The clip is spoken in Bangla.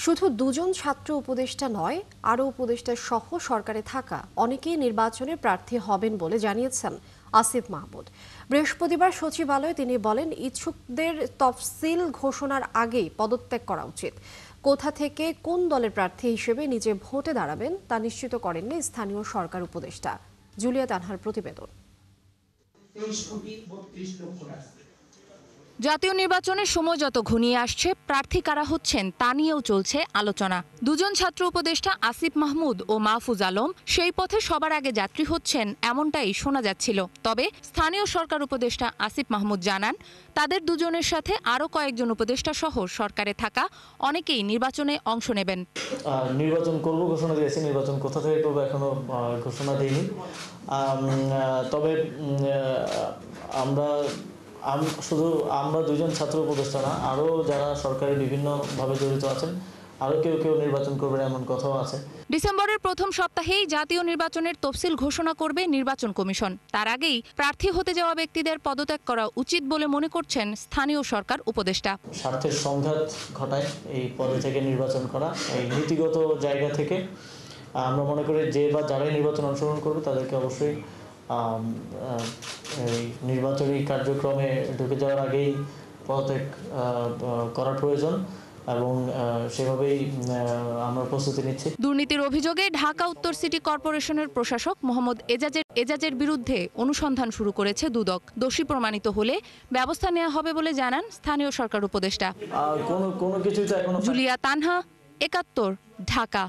শুধু দুজন ছাত্র উপদেষ্টা নয়, আরও উপদেষ্টা সহ সরকারে থাকা অনেকেই নির্বাচনে প্রার্থী হবেন বলে জানিয়েছেন আসিফ মাহমুদ। বৃহস্পতিবার সচিবালয়ে তিনি বলেন, ইচ্ছুকদের তফসিল ঘোষণার আগেই পদত্যাগ করা উচিত। কোথা থেকে কোন দলের প্রার্থী হিসেবে নিজে ভোটে দাঁড়াবেন তা নিশ্চিত করেননি স্থানীয় সরকার উপদেষ্টা। জুলিয়া তানহার প্রতিবেদন। জাতীয় নির্বাচনের সময় যত ঘনিয়ে আসছে, প্রার্থী কারা হচ্ছেন তা নিয়েও চলছে আলোচনা। দুজন ছাত্র উপদেষ্টা আসিফ মাহমুদ ও মাহফুজ আলম সেই পথে সবার আগে যাত্রী হচ্ছেন, এমনটাই শোনা যাচ্ছিল। তবে স্থানীয় সরকার উপদেষ্টা আসিফ মাহমুদ জানান, তাদের দুজনের সাথে আরও কয়েকজন উপদেষ্টা সহ সরকারে থাকা অনেকেই নির্বাচনে অংশ নেবেন। নির্বাচন করব ঘোষণা দিয়েছে, নির্বাচন কোথা থেকে করবো এখনো ঘোষণা দেয়নি। তবে আমরা দুজন ছাত্র উপদেষ্টা না, আরও যারা সরকারি বিভিন্নভাবে জড়িত আছেন, আরও কেউ নির্বাচন করবেন এমন কথাও আছে। ডিসেম্বরের প্রথম সপ্তাহেই জাতীয় নির্বাচনের তফসিল ঘোষণা করবে নির্বাচন কমিশন। তার আগেই প্রার্থী হতে যাওয়া ব্যক্তিদের পদত্যাগ করা উচিত বলে মনে করছেন স্থানীয় সরকার উপদেষ্টা। স্বার্থের সংঘাত ঘটায় এই পদে থেকে নির্বাচন করা, এই নীতিগত জায়গা থেকে আমরা মনে করি যারাই নির্বাচন অংশগ্রহণ করবে তাদেরকে অবশ্যই নির্বাচনী কার্যক্রমে ঢুকে যাওয়ার আগেই পদত্যাগ করা প্রয়োজন এবং সেভাবেই আমরা প্রস্তুতি নিচ্ছি। দুর্নীতির অভিযোগে ঢাকা উত্তর সিটি কর্পোরেশনের প্রশাসক মোহাম্মদ এজাজের বিরুদ্ধে অনুসন্ধান শুরু করেছে দুদক। দোষী প্রমাণিত হলে ব্যবস্থা নেওয়া হবে বলে জানান স্থানীয় সরকার উপদেষ্টা। কোনো কিছুই তো এখনো। জুলিয়া তানহা, ৭১, ঢাকা।